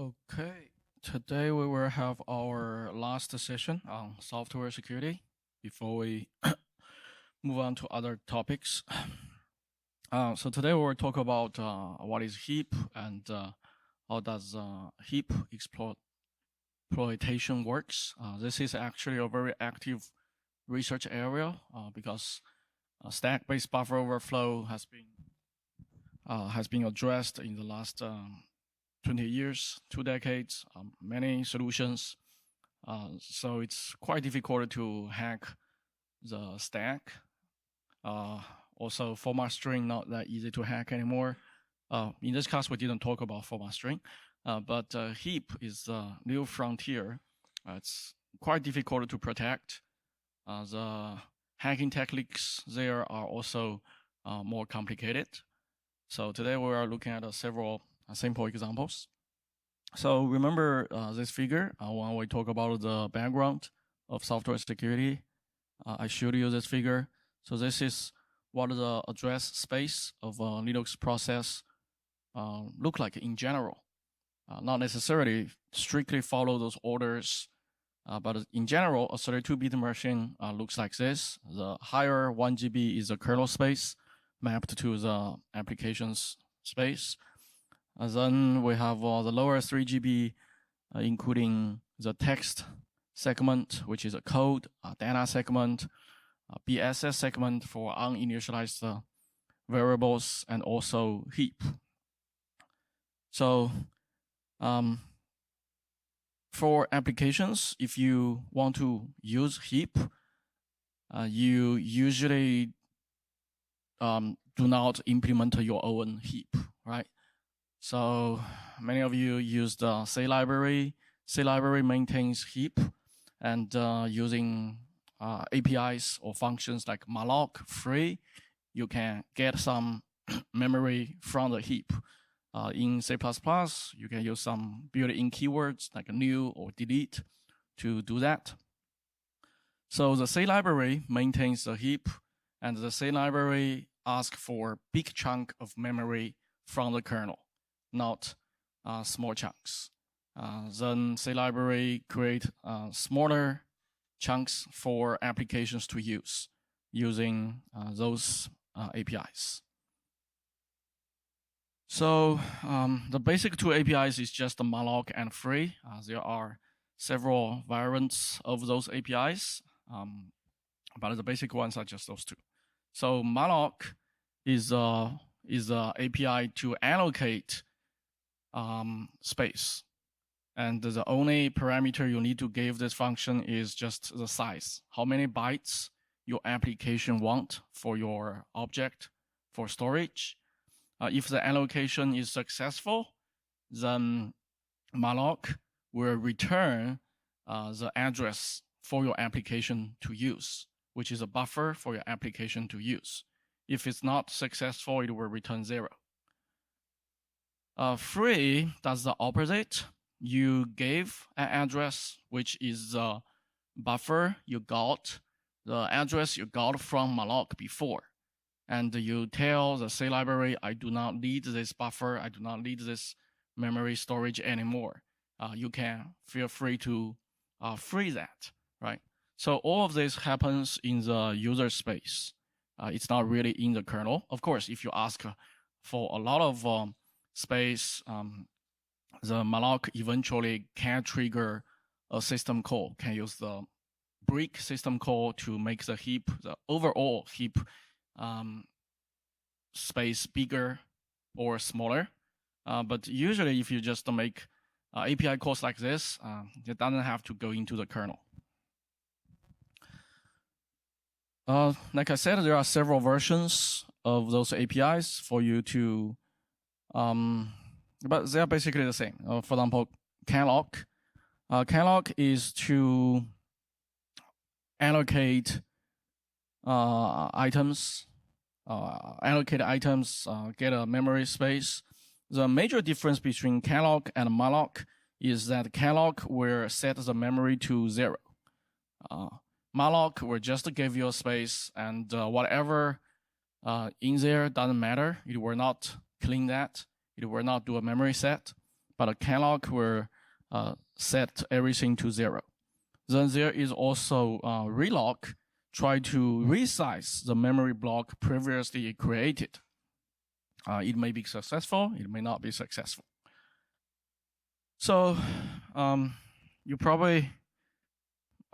Okay, today we will have our last session on software security before we move on to other topics. So today we will talk about what is heap and how does heap exploitation works. This is actually a very active research area because stack-based buffer overflow has been addressed in the last 20 years, 2 decades, many solutions. So it's quite difficult to hack the stack. Also, format string not that easy to hack anymore. In this class, we didn't talk about format string, but heap is the new frontier. It's quite difficult to protect. The hacking techniques there are also more complicated. So today we are looking at several simple examples. So remember this figure when we talk about the background of software security. I showed you this figure. So this is what the address space of a Linux process look like in general. Not necessarily strictly follow those orders, but in general, a 32-bit machine looks like this. The higher 1 GB is the kernel space mapped to the application's space. Then we have the lower 3 GB, including the text segment, which is a code, data segment, BSS segment for uninitialized variables, and also heap. So for applications, if you want to use heap, you usually do not implement your own heap, right? So many of you use the C library. C library maintains heap, and using APIs or functions like malloc free, you can get some memory from the heap. In C++, you can use some built-in keywords like new or delete to do that. So the C library maintains the heap, and the C library asks for big chunk of memory from the kernel, not small chunks. Then C library create smaller chunks for applications to use using those APIs. So the basic two APIs is just the malloc and free. There are several variants of those APIs, but the basic ones are just those two. So malloc is a API to allocate space, and the only parameter you need to give this function is just the size, how many bytes your application want for your object for storage. If the allocation is successful, then malloc will return the address for your application to use, which is a buffer for your application to use. If it's not successful, it will return 0. Free does the opposite. You gave an address, which is the buffer you got, the address you got from malloc before. And you tell the C library, I do not need this buffer, I do not need this memory storage anymore. You can feel free to free that, right? So all of this happens in the user space. It's not really in the kernel. Of course, if you ask for a lot of space, the malloc eventually can trigger a system call, can use the break system call to make the heap, the overall heap space bigger or smaller. But usually if you just make API calls like this, it doesn't have to go into the kernel. Like I said, there are several versions of those APIs for you to, but they are basically the same. For example, calloc. Calloc is to allocate items, get a memory space. The major difference between calloc and malloc is that calloc will set the memory to 0. Malloc will just give you a space, and whatever in there doesn't matter. It will not clean that. It will not do a memory set. but a calloc will set everything to 0. Then there is also reloc, try to resize the memory block previously created. It may be successful, it may not be successful. So you probably,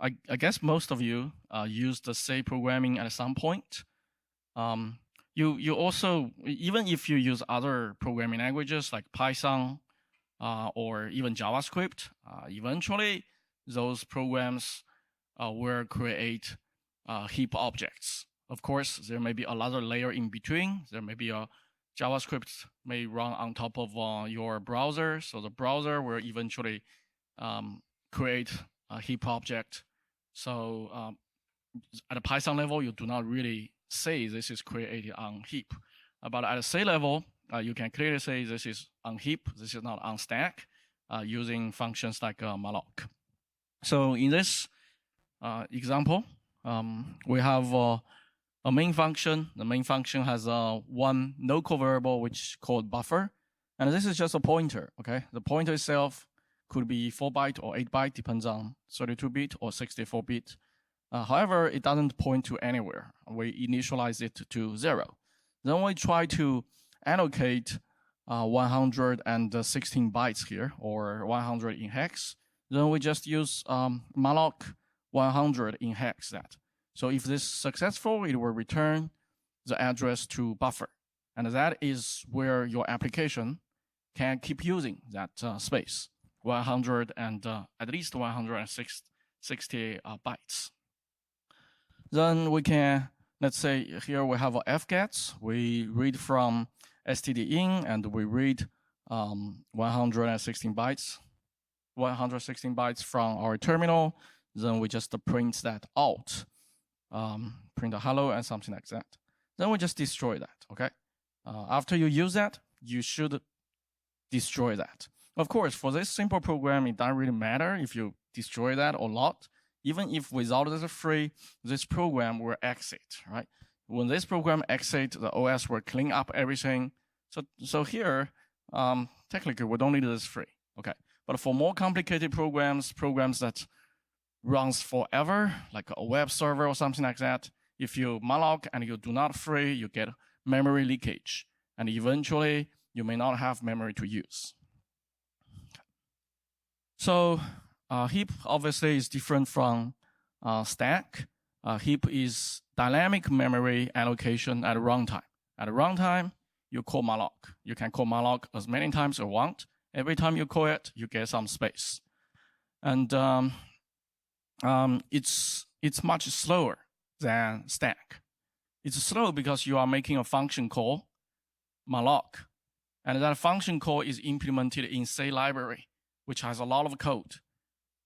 I guess most of you use the C programming at some point. You also, even if you use other programming languages like Python or even JavaScript, eventually those programs will create heap objects. Of course, there may be another layer in between. There may be a JavaScript may run on top of your browser, so the browser will eventually create a heap object. So at a Python level, you do not really say this is created on heap. But at a C level, you can clearly say this is on heap, this is not on stack, using functions like malloc. So in this example, we have a main function. The main function has one local variable which is called buffer, and this is just a pointer. Okay, the pointer itself could be 4-byte or 8-byte, depends on 32-bit or 64-bit. However, it doesn't point to anywhere. We initialize it to 0. Then we try to allocate 116 bytes here, or 100 in hex. Then we just use malloc 100 in hex that. So if this is successful, it will return the address to buffer. And that is where your application can keep using that space, 100 and at least 160 bytes. Then we can, let's say here we have a fgets. We read from stdin and we read 116 bytes. 116 bytes from our terminal. Then we just print that out. Print a hello and something like that. Then we just destroy that, okay? After you use that, you should destroy that. Of course, for this simple program, it doesn't really matter if you destroy that or not. Even if without this free, this program will exit, right? When this program exits, the OS will clean up everything. So here, technically, we don't need this free, okay? But for more complicated programs that runs forever, like a web server or something like that, if you malloc and you do not free, you get memory leakage. And eventually, you may not have memory to use. So heap obviously is different from stack. Heap is dynamic memory allocation at runtime. At runtime, you call malloc. You can call malloc as many times as you want. Every time you call it, you get some space. And it's much slower than stack. It's slow because you are making a function call, malloc. And that function call is implemented in C library, which has a lot of code.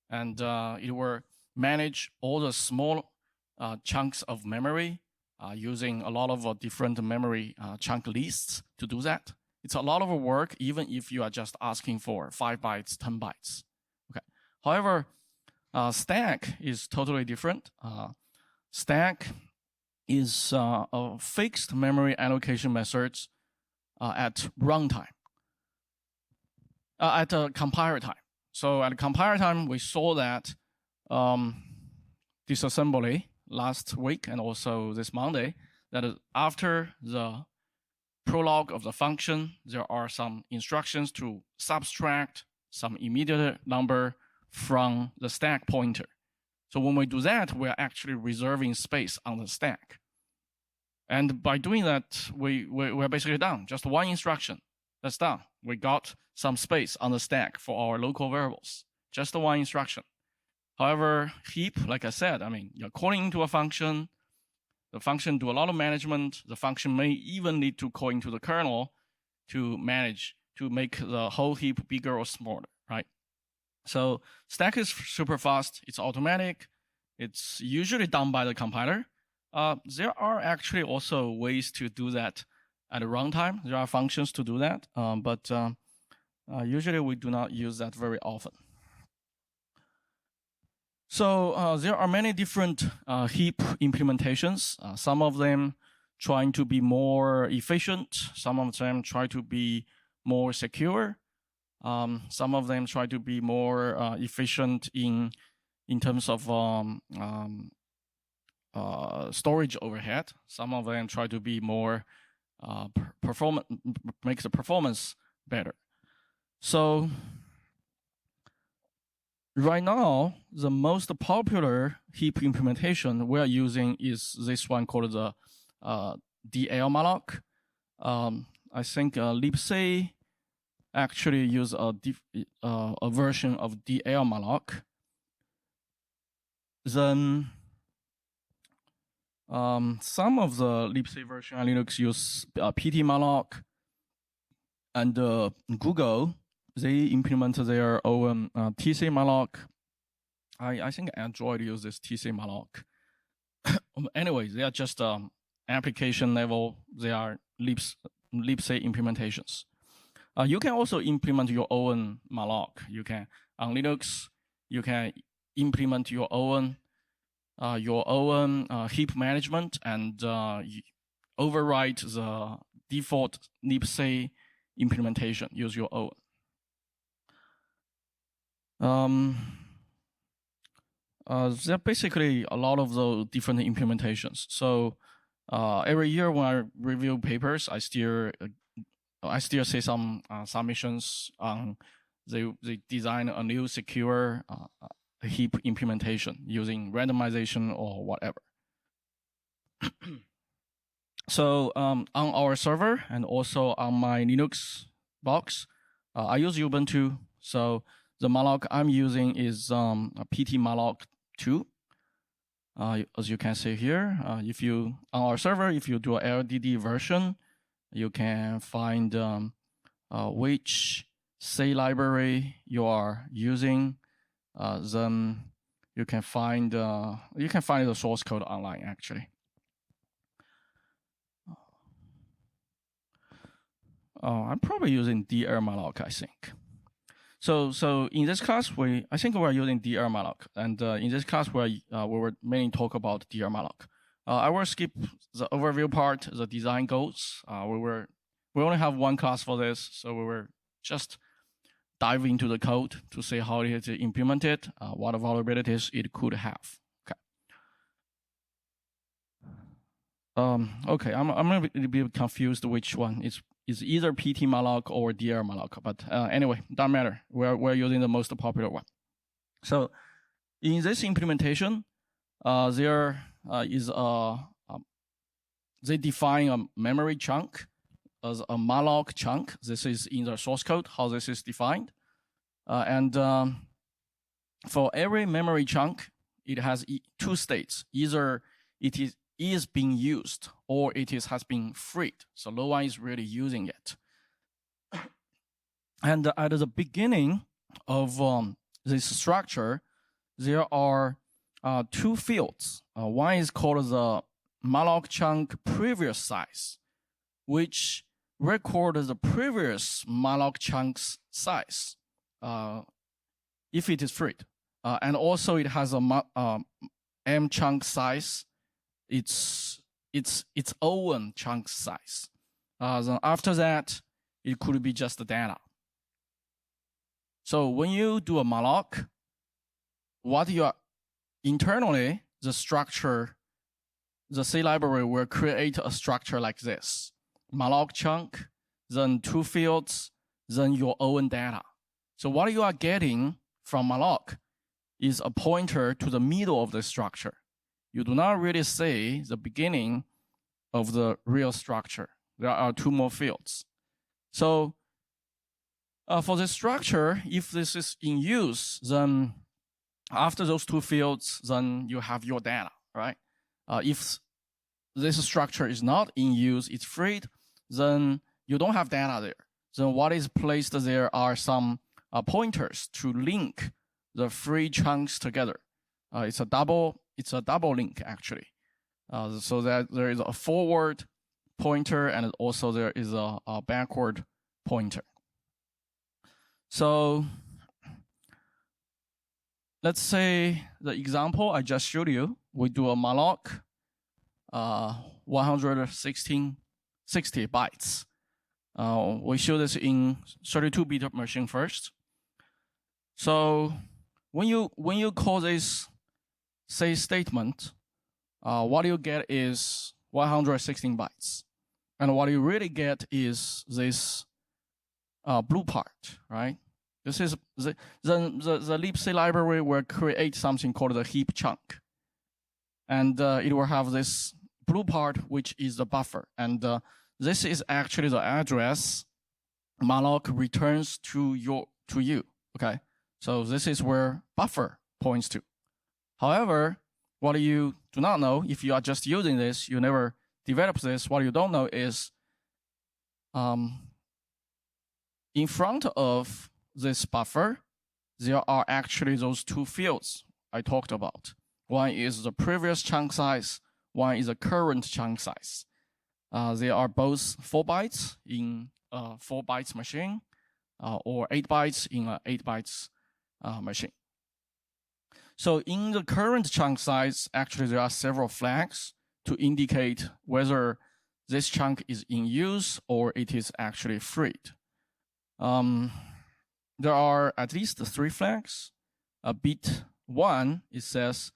And it will manage all the small chunks of memory using a lot of different memory chunk lists to do that. It's a lot of work, even if you are just asking for 5 bytes, 10 bytes. Okay. However, stack is totally different. Stack is a fixed memory allocation methods at runtime, at compiler time. So at compiler time, we saw that disassembly last week and also this Monday, that after the prologue of the function, there are some instructions to subtract some immediate number from the stack pointer. So when we do that, we're actually reserving space on the stack. And by doing that, we're basically done. Just one instruction, that's done. We got some space on the stack for our local variables. Just the one instruction. However, heap, like I said, I mean, you're calling into a function. The function do a lot of management. The function may even need to call into the kernel to manage, to make the whole heap bigger or smaller, right? So stack is super fast. It's automatic. It's usually done by the compiler. There are actually also ways to do that at runtime. There are functions to do that, but usually we do not use that very often. So there are many different heap implementations. Some of them trying to be more efficient. Some of them try to be more secure. Some of them try to be more efficient in terms of storage overhead. Some of them try to be more performance, make the performance better. So right now, the most popular heap implementation we are using is this one called the DL malloc. I think libc actually use a version of DL malloc. Then some of the libc version on Linux use PT malloc, and Google, they implement their own TC malloc. I think Android uses TC malloc. Anyway, they are just application level. They are libc implementations. You can also implement your own malloc. You can on Linux. You can implement your own heap management and overwrite the default libc implementation. Use your own. There are basically a lot of those different implementations. So every year when I review papers, I still see some submissions on they design a new secure heap implementation using randomization or whatever. So on our server and also on my Linux box, I use Ubuntu. So the malloc I'm using is a PT malloc 2. As you can see here, if you on our server, if you do a LDD version, you can find which C library you are using. Then you can find the source code online actually. I'm probably using DR malloc, I think. So in this class, I think we're using DR malloc, and in this class we were mainly talk about DR malloc. I will skip the overview part, the design goals. We only have one class for this, so we will just dive into the code to see how it is implemented, what vulnerabilities it could have. Okay, I'm a bit confused which one is either PT malloc or DR malloc, but anyway, doesn't matter. We're using the most popular one. So in this implementation, there is they define a memory chunk as a malloc chunk. This is in the source code how this is defined, and for every memory chunk, it has two states: either it is being used or it has been freed. So no one is really using it. And at the beginning of this structure, there are two fields. One is called the malloc chunk previous size, which records the previous malloc chunk's size if it is freed. And also it has a m chunk size. It's its own chunk size. Then after that, it could be just the data. So when you do a malloc, what you are internally, the structure, the C library will create a structure like this: malloc chunk, then two fields, then your own data. So what you are getting from malloc is a pointer to the middle of the structure. You do not really see the beginning of the real structure. There are two more fields. So for this structure, if this is in use, then after those two fields, then you have your data, right? If this structure is not in use, it's freed, then you don't have data there. Then what is placed there are some pointers to link the free chunks together. It's a double link actually. So that there is a forward pointer and also there is a backward pointer. So let's say the example I just showed you, we do a malloc 160 bytes. We show this in 32-bit machine first. So when you call this say statement, what you get is 116 bytes, and what you really get is this blue part, right? This is the libc library will create something called the heap chunk, and it will have this blue part, which is the buffer, and this is actually the address malloc returns to you. Okay, so this is where buffer points to. However, what you do not know, if you are just using this, you never develop this, what you don't know is in front of this buffer, there are actually those two fields I talked about. One is the previous chunk size, one is the current chunk size. They are both 4 bytes in a 4 bytes machine, or 8 bytes in an 8 bytes machine. So in the current chunk size, actually there are several flags to indicate whether this chunk is in use or it is actually freed. There are at least 3 flags. Bit 1, it says,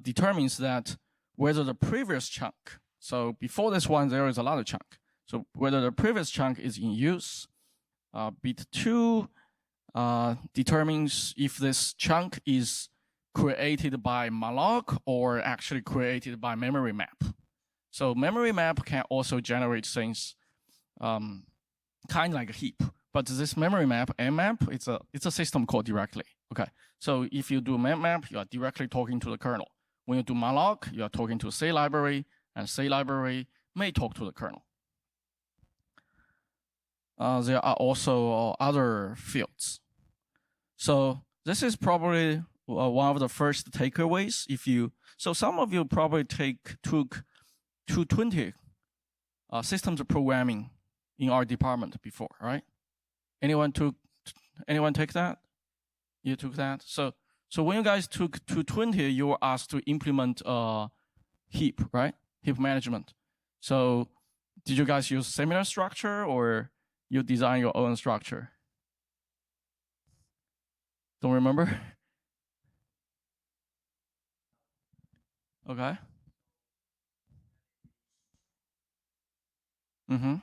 determines that whether the previous chunk, so before this one, there is a lot of chunk. So whether the previous chunk is in use. Bit 2 determines if this chunk is created by malloc or actually created by memory map. So memory map can also generate things kind of like a heap. But this memory map, mmap, it's a system call directly. Okay, so if you do mmap, you are directly talking to the kernel. When you do malloc, you are talking to C library, and C library may talk to the kernel. There are also other fields. So this is probably one of the first takeaways. So some of you probably took 220 systems programming in our department before, right? Anyone take that? You took that? So when you guys took 220, you were asked to implement heap, right? Heap management. So did you guys use similar structure or you design your own structure? Don't remember? Okay. Mm-hmm.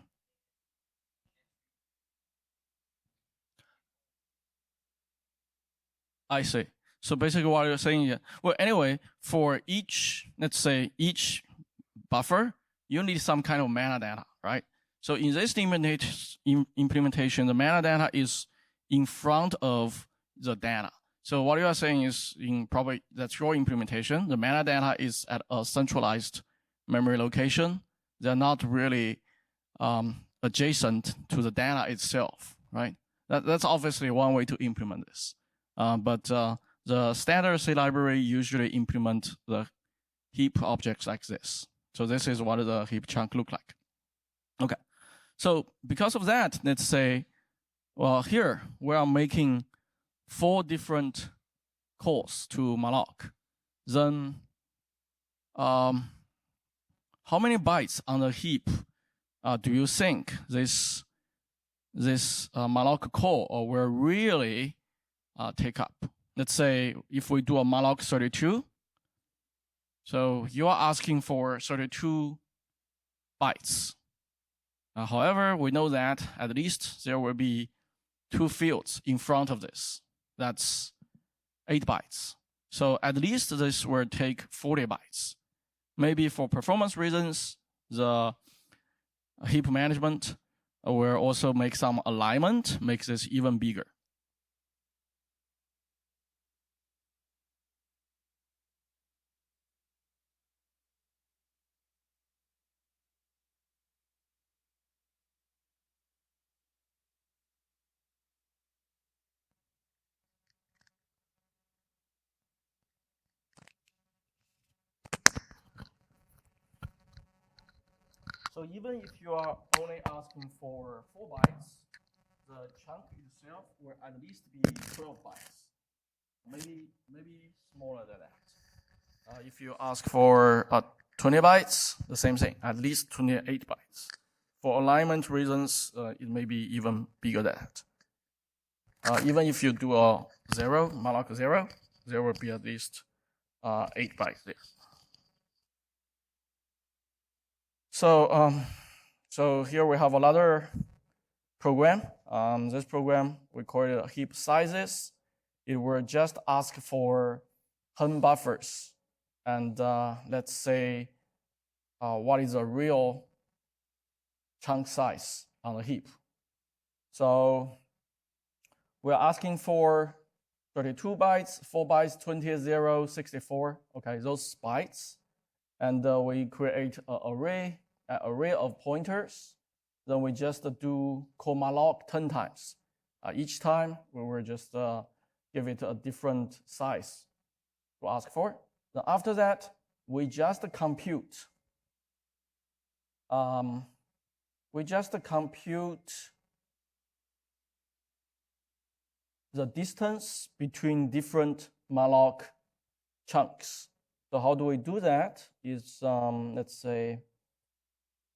I see. So basically what you're saying here, well, anyway, for each, let's say each buffer, you need some kind of metadata, right? So in this implementation, the metadata is in front of the data. So what you are saying is, that's your implementation. The metadata is at a centralized memory location. They're not really adjacent to the data itself, right? That's obviously one way to implement this. But the standard C library usually implement the heap objects like this. So this is what the heap chunk look like. Okay, so because of that, let's say, well, here we are making 4 different calls to malloc. Then how many bytes on the heap do you think this malloc call will really take up? Let's say if we do a malloc 32, so you are asking for 32 bytes. However, we know that at least there will be 2 fields in front of this. That's 8 bytes. So at least this will take 40 bytes. Maybe for performance reasons, the heap management will also make some alignment, makes this even bigger. So even if you are only asking for 4 bytes, the chunk itself will at least be 12 bytes. Maybe smaller than that. If you ask for 20 bytes, the same thing, at least 28 bytes for alignment reasons, it may be even bigger than that. Even if you do a zero, malloc zero, there will be at least 8 bytes there. So here we have another program. This program, we call it heap sizes. It will just ask for 10 buffers. And let's say what is a real chunk size on the heap. So we're asking for 32 bytes, 4 bytes, 20, 0, 64, okay, those bytes. And we create an array of pointers. Then we just do call malloc 10 times. Each time we will just give it a different size to ask for. Then after that, we just compute. The distance between different malloc chunks. So how do we do that? Is let's say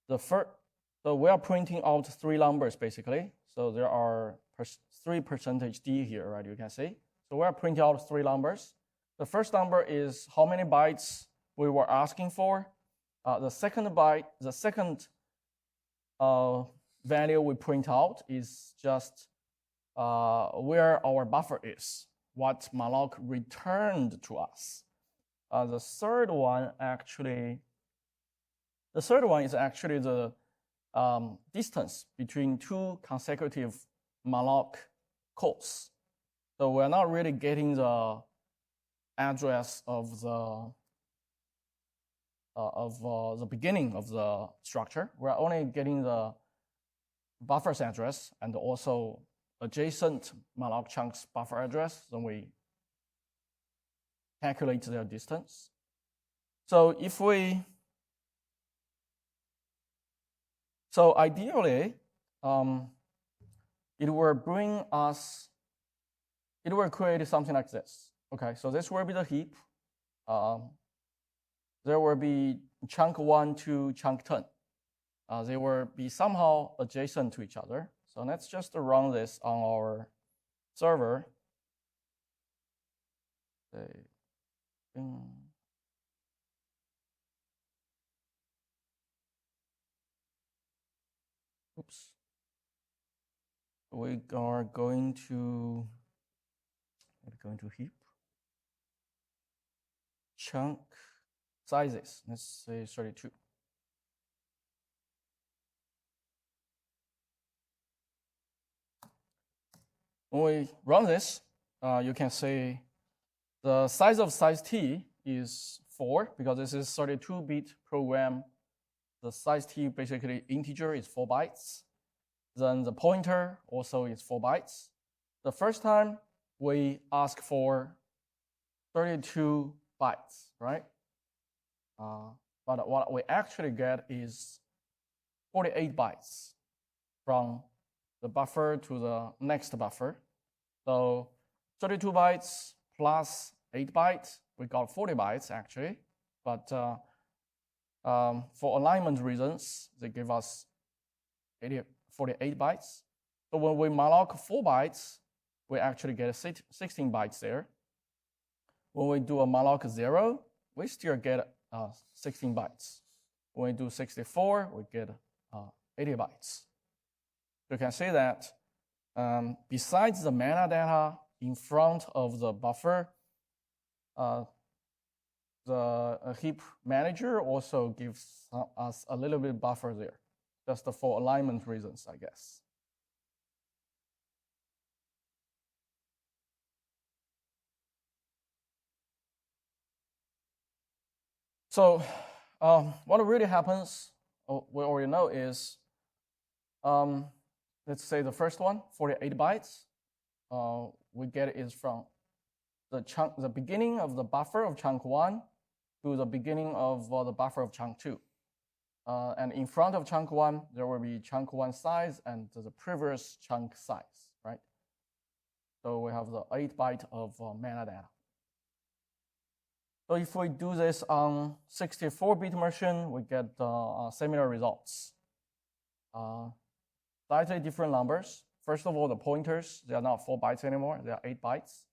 so we are printing out 3 numbers basically. So there are 3% here, right? You can see. So we are printing out 3 numbers. The first number is how many bytes we were asking for. The second value we print out is just where our buffer is, what malloc returned to us. The third one is actually the distance between 2 consecutive malloc calls. So we're not really getting the address of the beginning of the structure. We're only getting the buffer's address and also adjacent malloc chunks buffer address. Then we calculate their distance. So ideally, it will create something like this. Okay, so this will be the heap. There will be chunk 1 to chunk 10. They will be somehow adjacent to each other. So let's just run this on our server. Oops. We are going to heap chunk sizes. Let's say 32. When we run this, you can see the size of size t is 4 because this is 32-bit program. The size t basically integer is 4 bytes. Then the pointer also is 4 bytes. The first time we ask for 32 bytes, right? But what we actually get is 48 bytes from the buffer to the next buffer. So 32 bytes plus 8 bytes, we got 40 bytes actually. But for alignment reasons, they give us 48 bytes. So when we malloc 4 bytes, we actually get 16 bytes there. When we do a malloc 0, we still get 16 bytes. When we do 64, we get 80 bytes. You can see that besides the metadata in front of the buffer, the heap manager also gives us a little bit buffer there, just for alignment reasons, I guess. So what really happens, we already know, is let's say the first one, 48 bytes, we get is from the beginning of the buffer of chunk 1 to the beginning of the buffer of chunk 2. And in front of chunk 1, there will be chunk 1 size and the previous chunk size, right? So we have the 8 byte of metadata. So if we do this on 64-bit machine, we get similar results. slightly different numbers. First of all, the pointers, they are not 4 bytes anymore, they are 8 bytes,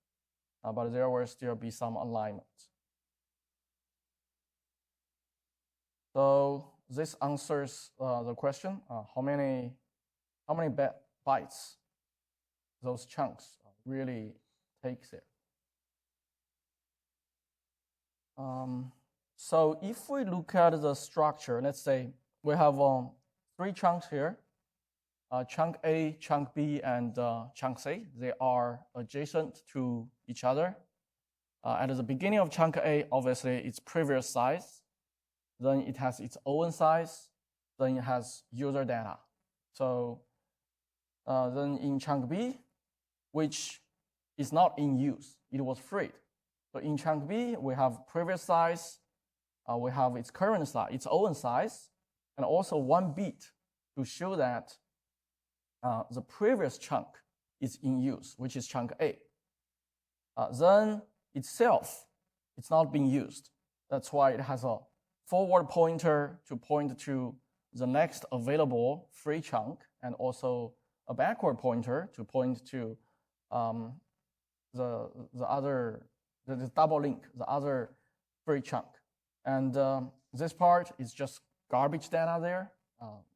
but there will still be some alignment. So this answers the question, how many bytes those chunks really takes it. So if we look at the structure, let's say we have 3 chunks here, chunk A, chunk B, and chunk C. They are adjacent to each other. At the beginning of chunk A, obviously its previous size, then it has its own size, then it has user data. So then in chunk B, which is not in use, it was freed. So in chunk B, we have previous size, we have its current size, its own size, and also 1 bit to show that the previous chunk is in use, which is chunk A. Then itself, it's not being used. That's why it has a forward pointer to point to the next available free chunk, and also a backward pointer to point to the double link, the other free chunk. And this part is just garbage data there.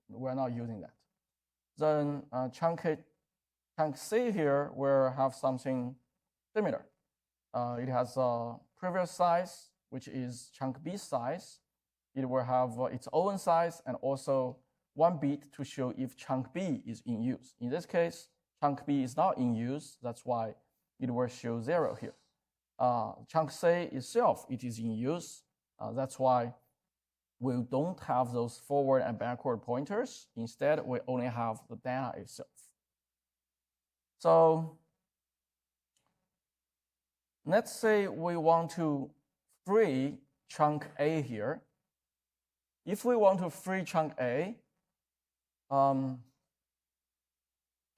We're not using that. Then chunk C here will have something similar. It has a previous size, which is chunk B size. It will have its own size and also 1 bit to show if chunk B is in use. In this case, chunk B is not in use. That's why it will show 0 here. Chunk C itself, it is in use. That's why we don't have those forward and backward pointers. Instead, we only have the data itself. So let's say we want to free chunk A here. If we want to free chunk A, some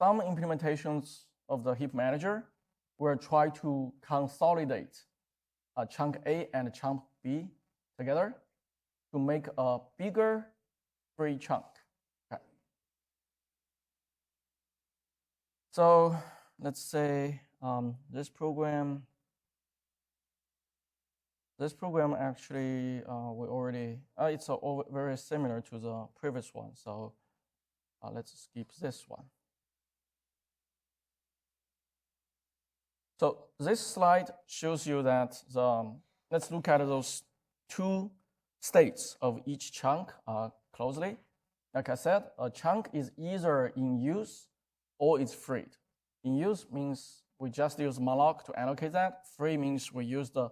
implementations of the heap manager will try to consolidate chunk A and chunk B together to make a bigger free chunk. Okay. So let's say this program actually we already it's very similar to the previous one. So let's skip this one. So this slide shows you that let's look at those 2 states of each chunk closely. Like I said, a chunk is either in use or it's freed. In use means we just use malloc to allocate that. Free means we use the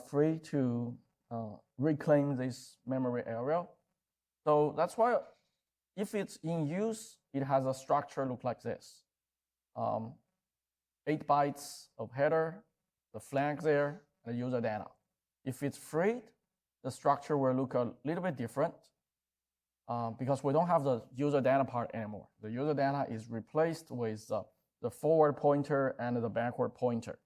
free to reclaim this memory area. So that's why if it's in use, it has a structure look like this. 8 bytes of header, the flag there, and the user data. If it's freed, the structure will look a little bit different because we don't have the user data part anymore. The user data is replaced with the forward pointer and the backward pointer.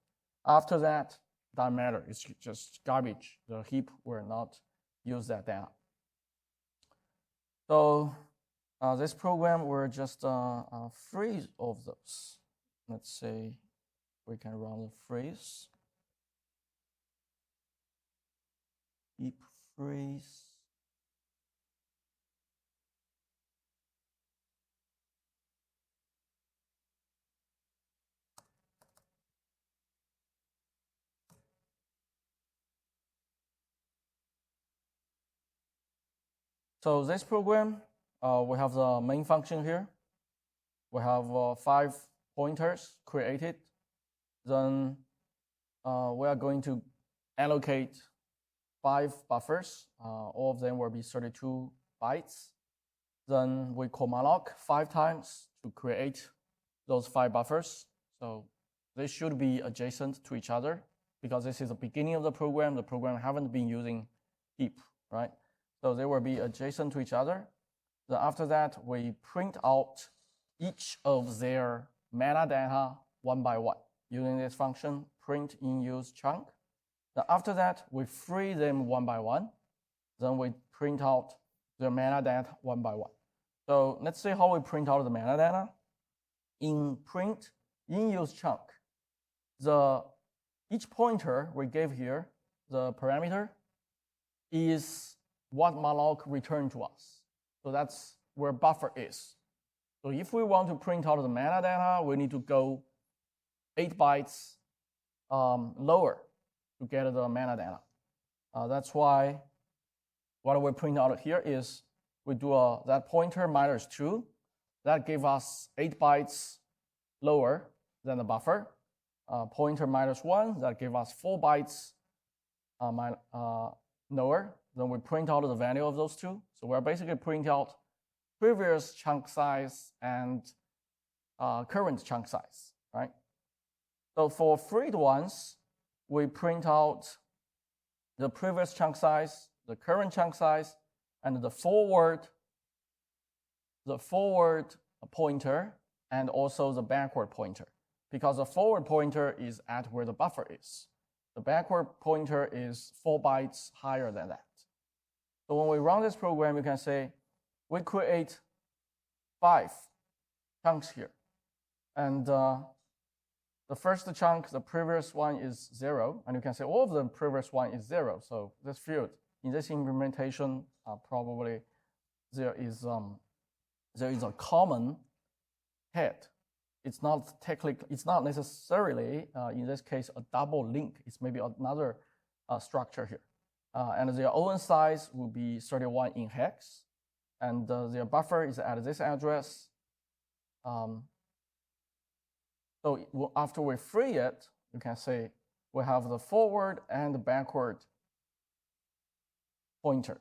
After that, doesn't matter, it's just garbage. The heap will not use that data. So this program will just freeze all of those. Let's say we can run the freeze. Heap freeze. So this program, we have the main function here. We have 5 pointers created. Then we are going to allocate 5 buffers. All of them will be 32 bytes. Then we call malloc 5 times to create those 5 buffers. So they should be adjacent to each other because this is the beginning of the program. The program haven't been using heap, right? So they will be adjacent to each other. Then after that, we print out each of their metadata 1 by 1 using this function, print in use chunk. Then after that, we free them 1 by 1. Then we print out their metadata 1 by 1. So let's see how we print out the metadata. In print in use chunk, each pointer we gave here, the parameter, is what malloc returned to us. So that's where buffer is. So if we want to print out the metadata, we need to go 8 bytes lower to get the metadata. That's why what we print out here is we do that pointer minus 2. That gave us 8 bytes lower than the buffer. Pointer minus 1, that gave us 4 bytes lower. Then we print out the value of those two. So we're basically printing out previous chunk size and current chunk size, right? So for freed ones, we print out the previous chunk size, the current chunk size, and the forward pointer, and also the backward pointer, because the forward pointer is at where the buffer is. The backward pointer is 4 bytes higher than that. So when we run this program, you can say we create 5 chunks here. And the first chunk, the previous one is 0. And you can say all of the previous one is 0. So this field, in this implementation, probably there is a common head. It's not necessarily, in this case, a double link. It's maybe another structure here. And their own size will be 31 in hex. And their buffer is at this address. So after we free it, you can say we have the forward and the backward pointer.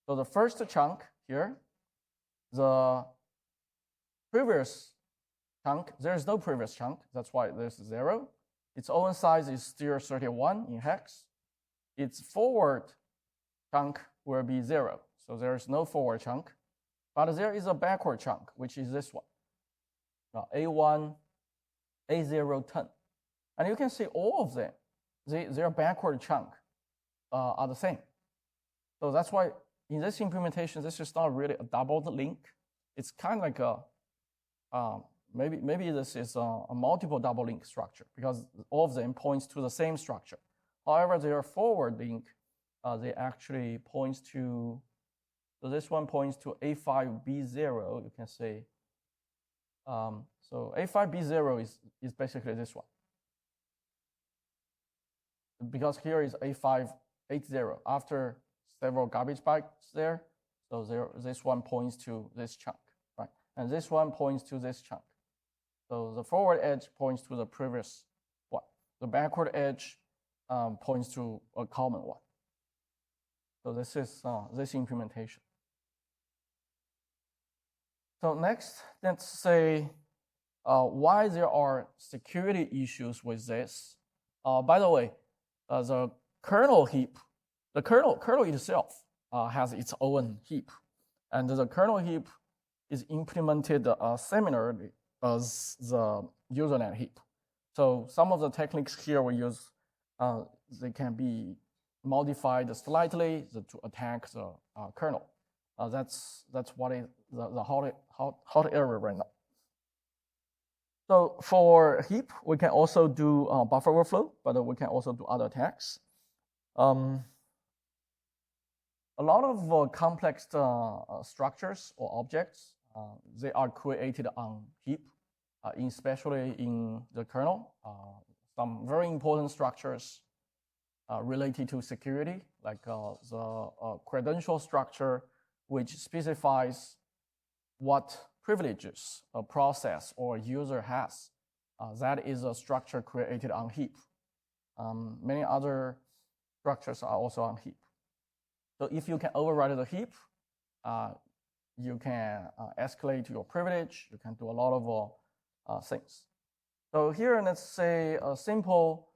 So the first chunk here, the previous chunk, there's no previous chunk. That's why there's 0. Its own size is still 31 in hex. Its forward chunk will be 0. So there's no forward chunk. But there is a backward chunk, which is this one. Now, A1, A0, 10. And you can see all of them, their backward chunk are the same. So that's why in this implementation, this is not really a doubled link. It's kind of like a, maybe this is a multiple double link structure, because all of them points to the same structure. However, their forward link, they actually points to, so this one points to A5B0, you can say. So A5B0 is basically this one. Because here is A580 after several garbage bytes there. So this one points to this chunk, right? And this one points to this chunk. So the forward edge points to the previous one. The backward edge points to a common one. So this is this implementation. So next, let's say why there are security issues with this. By the way, the kernel heap, the kernel itself has its own heap, and the kernel heap is implemented similarly as the usernet heap. So some of the techniques here we use, they can be modified slightly to attack the kernel. That's what is the hot area right now. So for heap, we can also do buffer overflow, but we can also do other attacks. A lot of complex structures or objects, they are created on heap, especially in the kernel. Some very important structures related to security, like the credential structure, which specifies what privileges a process or user has. That is a structure created on heap. Many other structures are also on heap. So if you can override the heap, you can escalate your privilege. You can do a lot of things. So here, let's say a simple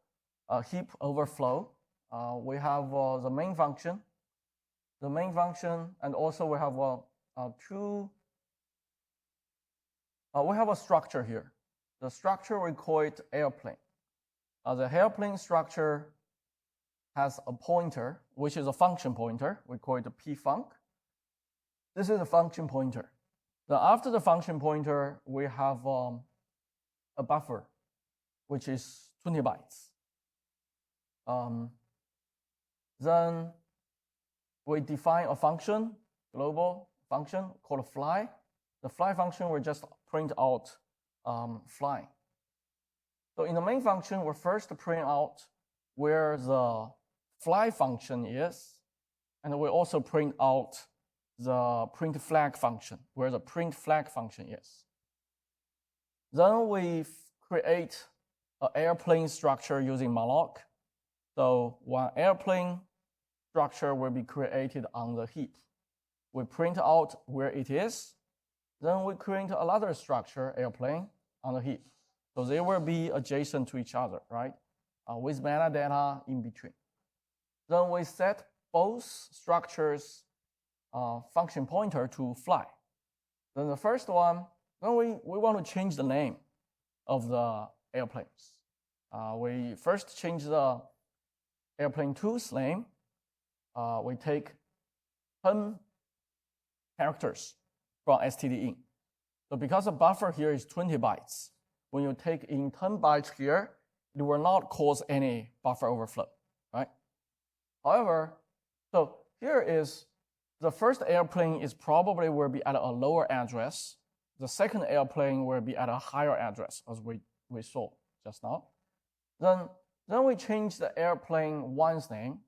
heap overflow. We have the main function. And also we have we have a structure here. The structure, we call it airplane. The airplane structure has a pointer, which is a function pointer. We call it a pfunc. This is a function pointer. Then after the function pointer, we have a buffer, which is 20 bytes. Then we define a function, global function called fly. The fly function will just print out flying. So in the main function, we first print out where the fly function is, and we also print out the print flag function, where the print flag function is. Then we create an airplane structure using malloc. So one airplane structure will be created on the heap. We print out where it is. Then we create another structure, airplane, on the heap. So they will be adjacent to each other, right? With metadata in between. Then we set both structures function pointer to fly. Then the first one, then we want to change the name of the airplanes. We first change the airplane 2's name. We take 10 characters from std in. So because the buffer here is 20 bytes, when you take in 10 bytes here, it will not cause any buffer overflow, right? However, so here is the first airplane is probably will be at a lower address. The second airplane will be at a higher address, as we saw just now. Then we change the airplane 1's name.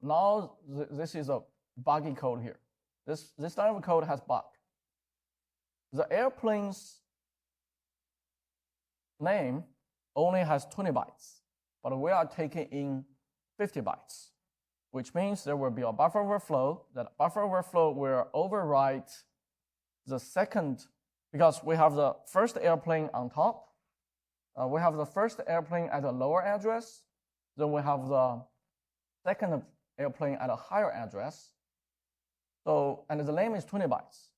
Now this is a buggy code here. This line of code has bug. The airplane's name only has 20 bytes, but we are taking in 50 bytes, which means there will be a buffer overflow. That buffer overflow will overwrite the second, because we have the first airplane on top. We have the first airplane at a lower address. Then we have the second airplane at a higher address. So, and the name is 20 bytes.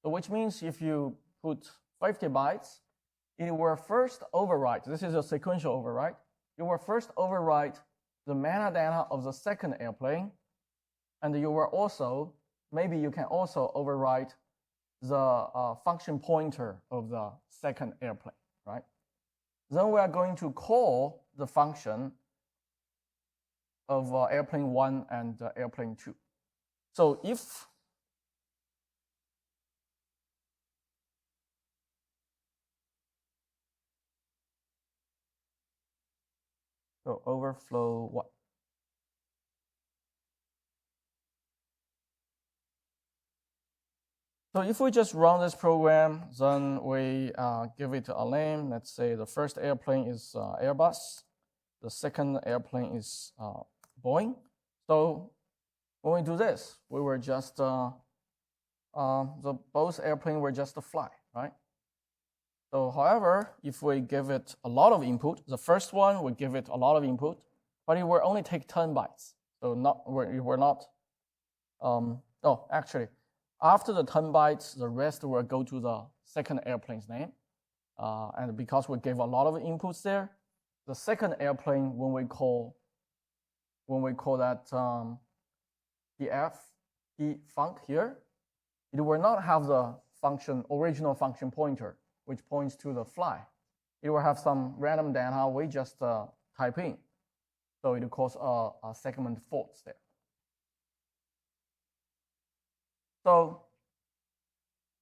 So which means if you put 50 bytes, it will first overwrite. This is a sequential overwrite. It will first overwrite the metadata of the second airplane. And you will also, maybe you can also overwrite the function pointer of the second airplane, right? Then we are going to call the function of airplane 1 and airplane 2. So if so overflow what? So if we just run this program, then we give it a name. Let's say the first airplane is Airbus. The second airplane is Boeing. So when we do this, we were just, both airplanes were just a fly, right? So however, if we give it a lot of input, the first one we give it a lot of input, but it will only take 10 bytes. So we're not, actually, after the 10 bytes, the rest will go to the second airplane's name. And because we gave a lot of inputs there, the second airplane, when we call that func here, it will not have the original function pointer, which points to the fly. It will have some random data we just type in. So it will cause a segment faults there. So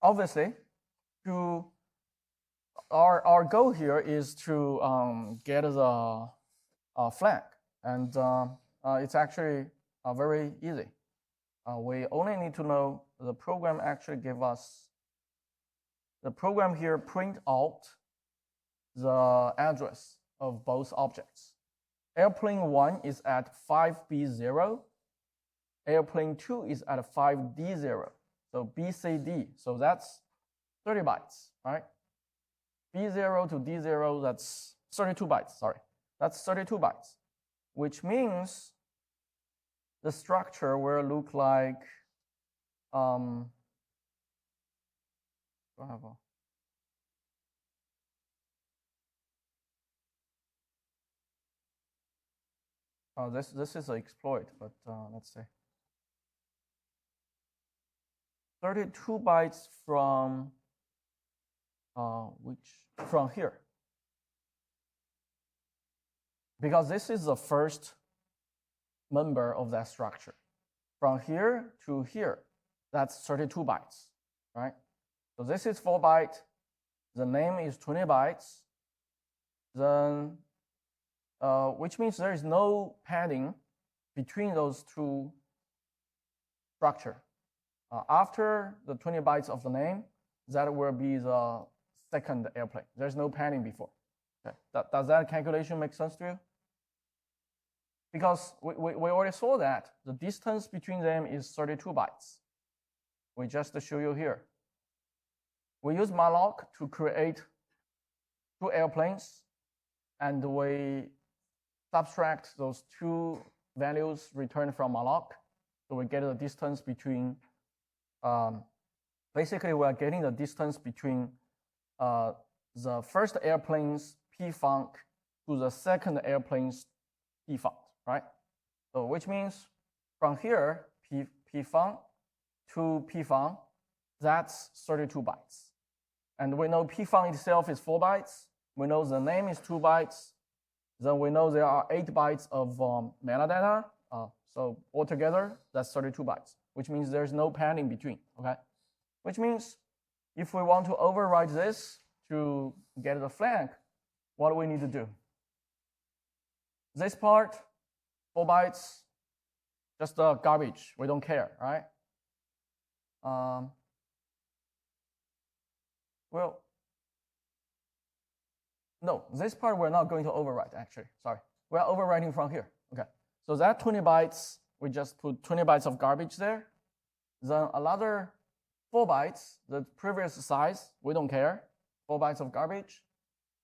obviously, our goal here is to get the flag, and it's actually very easy. We only need to know the program actually give us, the program here print out the address of both objects. Airplane 1 is at 5B0. Airplane 2 is at 5D0. So BCD, so that's 30 bytes, right? B0 to D0, that's 32 bytes, sorry. That's 32 bytes, which means the structure will look like, this is an exploit, but let's see. 32 bytes from from here, because this is the first member of that structure. From here to here, that's 32 bytes, right? So this is 4 bytes. The name is 20 bytes. Then, which means there is no padding between those two structure. After the 20 bytes of the name, that will be the second airplane. There's no padding before. Okay. Does that calculation make sense to you? Because we already saw that the distance between them is 32 bytes. We just show you here. We use malloc to create 2 airplanes, and we subtract those 2 values returned from malloc. So we get the distance between, basically we are getting the distance between the first airplane's p-func to the second airplane's p-func, right? So which means from here, p-func to p-func, that's 32 bytes. And we know p-func itself is 4 bytes. We know the name is 2 bytes. Then we know there are 8 bytes of metadata. So altogether, that's 32 bytes, which means there's no padding between, okay? Which means if we want to override this to get the flag, what do we need to do? This part, 4 bytes, just garbage. We don't care, right? Well, no, this part we're not going to overwrite, actually. Sorry. We're overwriting from here. Okay. So that 20 bytes, we just put 20 bytes of garbage there. Then another 4 bytes, the previous size, we don't care. 4 bytes of garbage.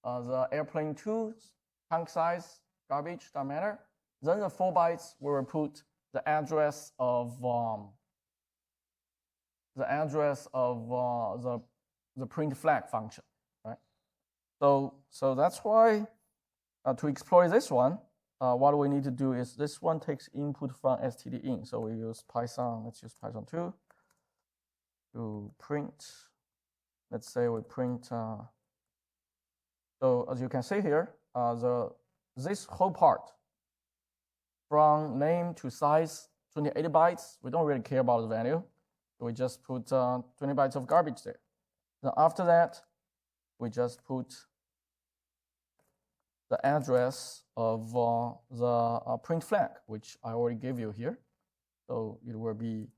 The airplane 2's chunk size, garbage, doesn't matter. Then the 4 bytes, we will put the address of the print flag function, right? So that's why to exploit this one, what we need to do is this one takes input from stdin. So we use Python. Let's use Python 2 to print. Let's say we print. So as you can see here, this whole part from name to size 28 bytes. We don't really care about the value. We just put 20 bytes of garbage there. Then after that, we just put the address of the print flag, which I already gave you here. So it will be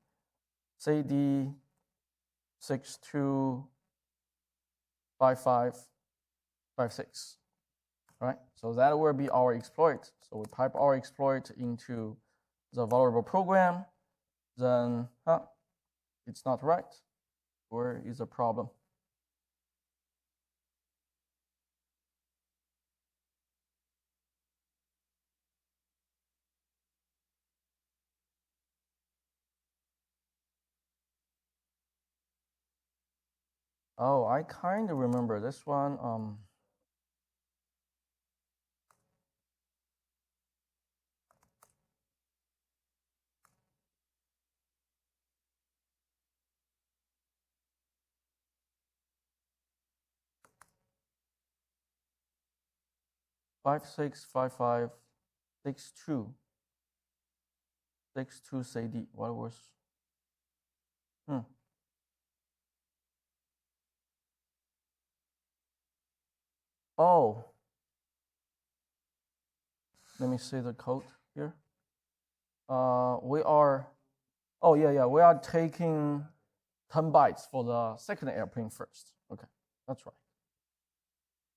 CD 625556, right? So that will be our exploit. So we pipe our exploit into the vulnerable program. Then, it's not right. Where is the problem? Oh, I kind of remember this one. 565562 CD. What was? Oh, let me see the code here. We are, oh yeah, we are taking 10 bytes for the second airplane first. Okay, that's right.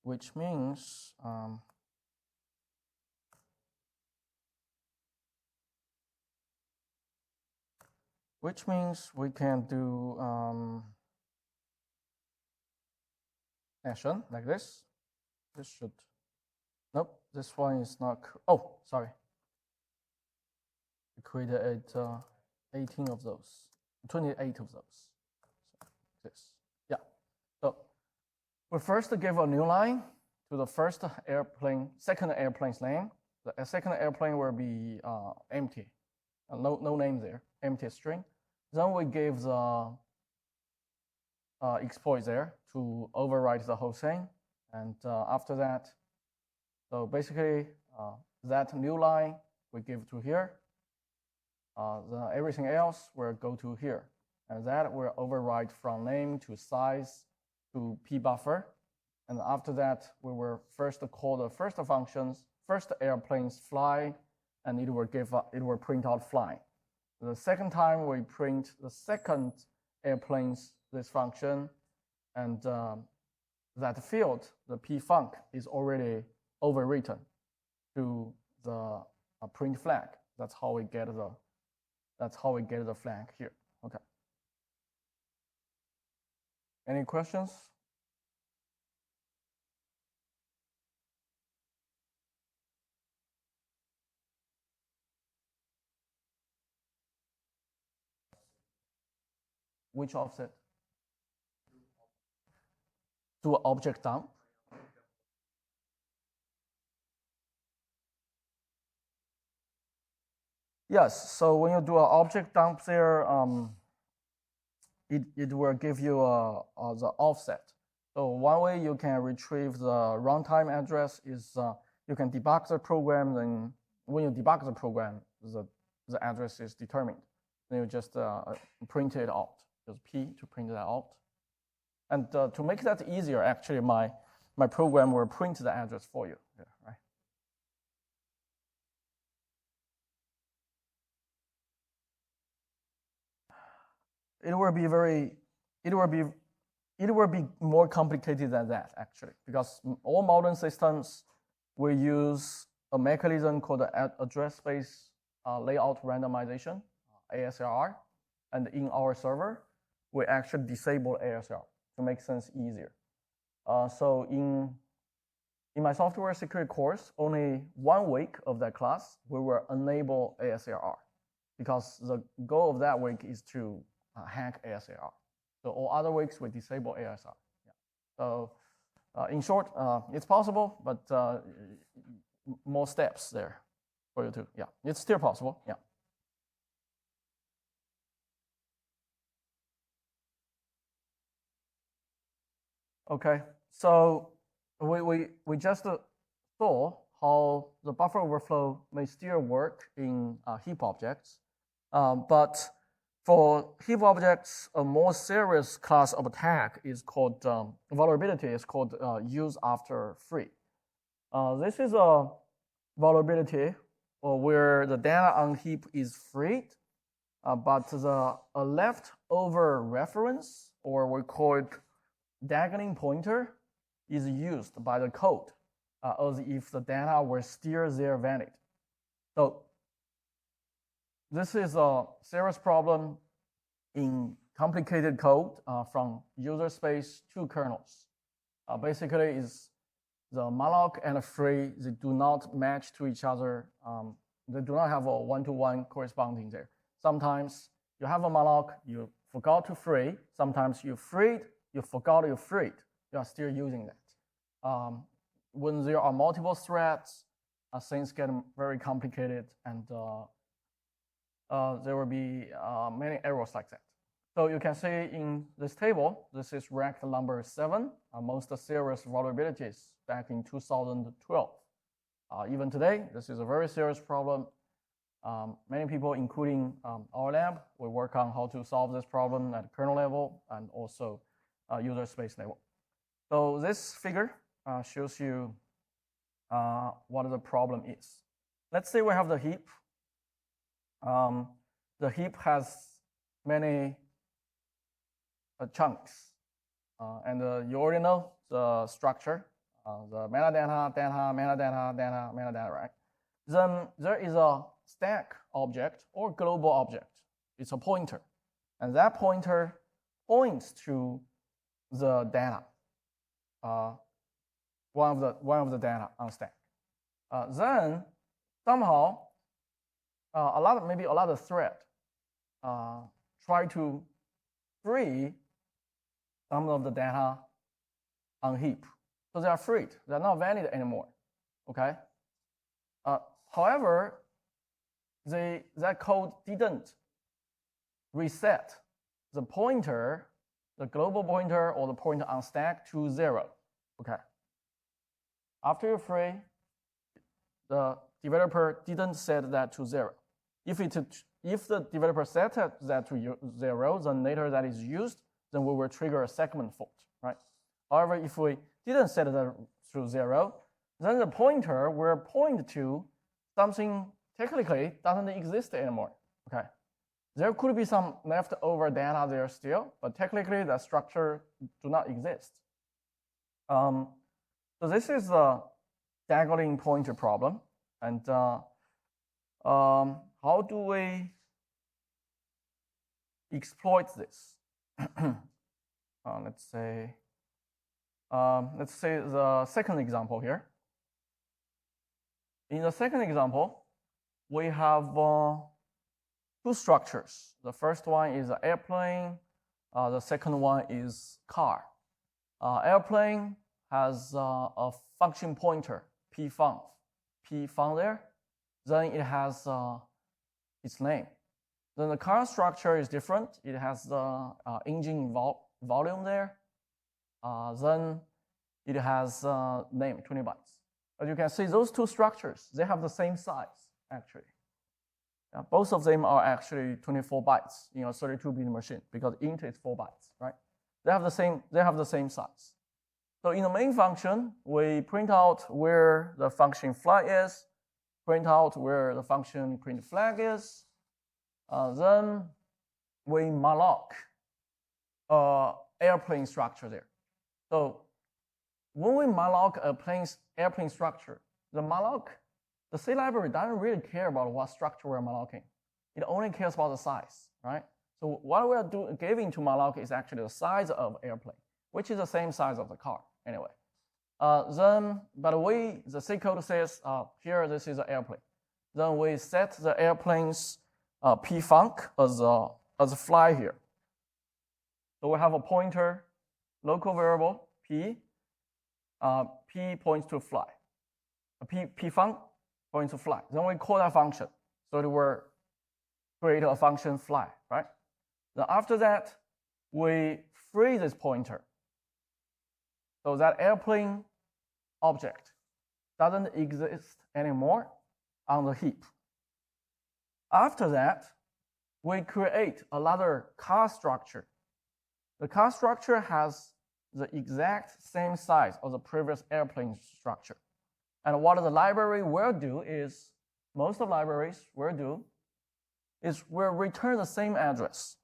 Which means, we can do action like this. This should, nope, this one is not, oh, sorry. We created 18 of those, 28 of those. So this, yeah. So we first give a new line to the first airplane, second airplane's name. The second airplane will be empty, no name there, empty string. Then we give the exploit there to overwrite the whole thing. And after that, so basically that new line we give to here. Everything else will go to here. And that will overwrite from name to size to p buffer. And after that, we will first call the first functions, first airplanes fly, and it will print out flying. The second time we print the second airplanes this function, and that field, the p-func, is already overwritten to the print flag. That's how we get the flag here. Okay. Any questions? Which offset? Do an object dump. Yes, so when you do an object dump there, it will give you the offset. So one way you can retrieve the runtime address is you can debug the program, then when you debug the program, the address is determined. Then you just print it out, just P to print that out. And to make that easier, actually, my program will print the address for you, yeah, right? It will be more complicated than that, actually, because all modern systems will use a mechanism called address space layout randomization, ASLR, and in our server, we actually disable ASLR to make things easier. So in my software security course, only 1 week of that class, we will enable ASLR, because the goal of that week is to hack ASLR. So all other weeks we disable ASLR. Yeah. So in short, it's possible, but more steps there for you to. Yeah, it's still possible. Yeah. Okay, so we just saw how the buffer overflow may still work in heap objects, but for heap objects, a more serious class of attack is called vulnerability. Is called use after free. This is a vulnerability where the data on heap is freed, but the leftover reference, or we call it diagonal pointer, is used by the code as if the data were still there valid. So this is a serious problem in complicated code from user space to kernels. Basically, is the malloc and free, they do not match to each other. They do not have a one-to-one corresponding there. Sometimes you have a malloc, you forgot to free. Sometimes you freed, you forgot you freed. You are still using that. When there are multiple threads, things get very complicated, and there will be many errors like that. So you can see in this table, this is ranked number 7 amongst the serious vulnerabilities back in 2012. Even today, this is a very serious problem. Many people, including our lab, we work on how to solve this problem at kernel level and also user space level. So this figure shows you what the problem is. Let's say we have the heap. The heap has many chunks, and you already know the structure, the metadata, data, metadata, data, metadata, right? Then there is a stack object or global object. It's a pointer, and that pointer points to the data, one of the data on stack. Then somehow maybe a lot of thread try to free some of the data on heap. So they are freed. They're not valid anymore. Okay. However, that code didn't reset the pointer the global pointer or the pointer on stack to 0. Okay. After you free, the developer didn't set that to 0. If the developer set that to 0, then later that is used, then we will trigger a segment fault, right? However, if we didn't set that to 0, then the pointer will point to something technically doesn't exist anymore. Okay. There could be some leftover data there still, but technically the structure do not exist. So this is the diagonal pointer problem. And how do we exploit this? Let's say the second example here. In the second example, we have two structures. The first one is an airplane. The second one is car. Airplane has a function pointer, p-fun there. Then it has its name. Then the car structure is different. It has the engine volume there. Then it has name, 20 bytes. As you can see, those two structures, they have the same size, actually. Both of them are actually 24 bytes in a 32-bit machine because int is 4 bytes, right? They have the same size. So in the main function, we print out where the function fly is, print out where the function print flag is. Then we malloc airplane structure there. So when we malloc airplane structure, the C library doesn't really care about what structure we're mallocing. It only cares about the size, right? So what we are giving to malloc is actually the size of airplane, which is the same size of the car anyway. Then, but the C code says, here this is an airplane. Then we set the airplane's p-func as a fly here. So we have a pointer, local variable p. P points to fly. p-func points to fly. Then we call that function. So it will create a function fly, right? Then after that, we free this pointer. So that airplane object doesn't exist anymore on the heap. After that, we create another car structure. The car structure has the exact same size as the previous airplane structure. And what the library will do is, most of libraries will do, is will return the same address.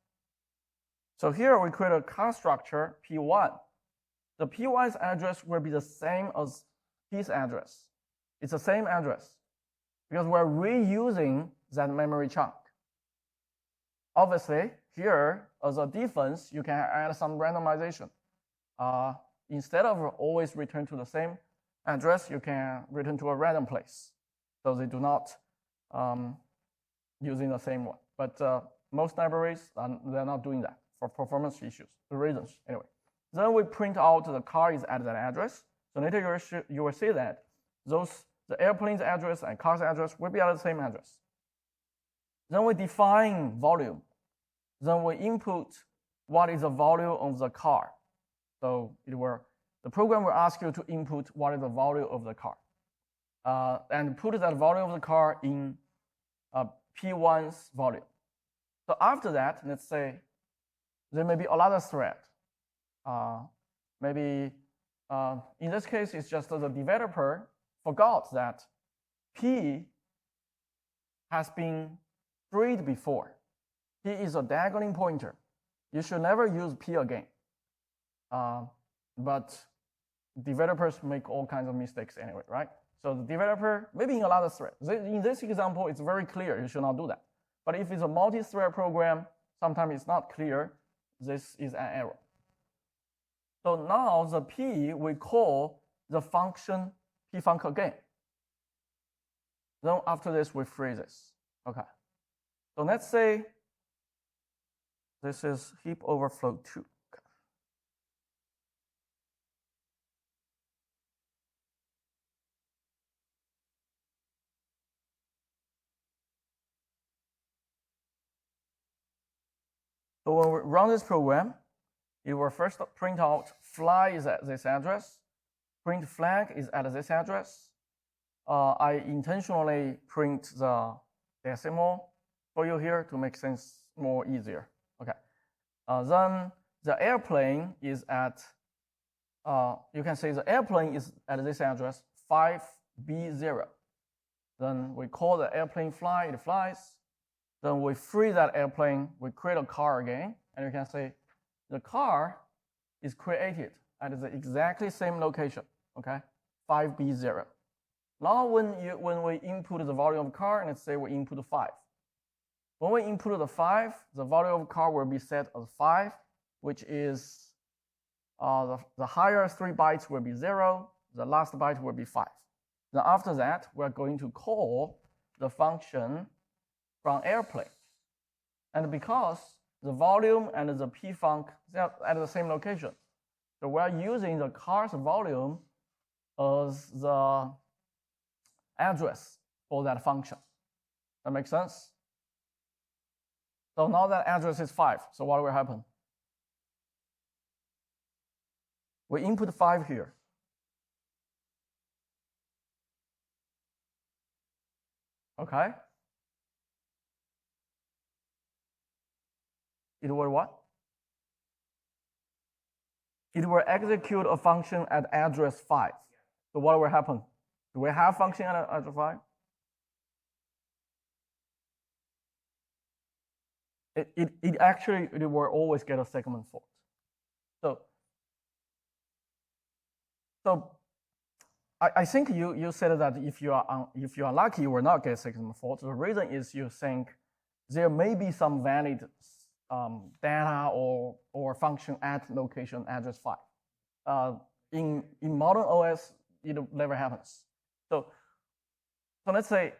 So here we create a car structure, P1. The P1's address will be the same as P's address. It's the same address because we're reusing that memory chunk. Obviously, here, as a defense, you can add some randomization. Instead of always return to the same address, you can return to a random place. So they do not using the same one. But most libraries, they're not doing that for performance issues, the reasons, anyway. Then we print out the car is at that address. So later you will see that the airplane's address and car's address will be at the same address. Then we define volume. Then we input what is the volume of the car. So the program will ask you to input what is the volume of the car. And put that volume of the car in P1's volume. So after that, let's say there may be another thread. Maybe in this case, it's just the developer forgot that P has been freed before. P is a diagonal pointer. You should never use P again. But developers make all kinds of mistakes anyway, right? So the developer, maybe in another thread. In this example, it's very clear you should not do that. But if it's a multi-thread program, sometimes it's not clear. This is an error. So now the P, we call the function p-func again. Then after this, we free this. Okay. So let's say this is heap overflow 2. Okay. So when we run this program, it will first print out fly is at this address, print flag is at this address. I intentionally print the decimal for you here to make things more easier. Okay. Then the airplane is at, you can say the airplane is at this address, 5B0. Then we call the airplane fly, it flies. Then we free that airplane, we create a car again, and you can say the car is created at the exactly same location, okay? 5B0. Now when we input the value of car, and let's say we input 5. When we input the 5, the value of car will be set as 5, which is the higher 3 bytes will be 0, the last byte will be 5. Then after that, we're going to call the function from airplane. And because the volume and the p-func are at the same location, so we're using the car's volume as the address for that function. That makes sense? So now that address is 5. So what will happen? We input 5 here. Okay. It will what? It will execute a function at address 5. So what will happen? Do we have function at address 5? It actually will always get a segment fault. So I think you said that if you are lucky, you will not get segment fault. The reason is you think there may be some valid data or function at location address 5. In modern OS, it never happens. So let's say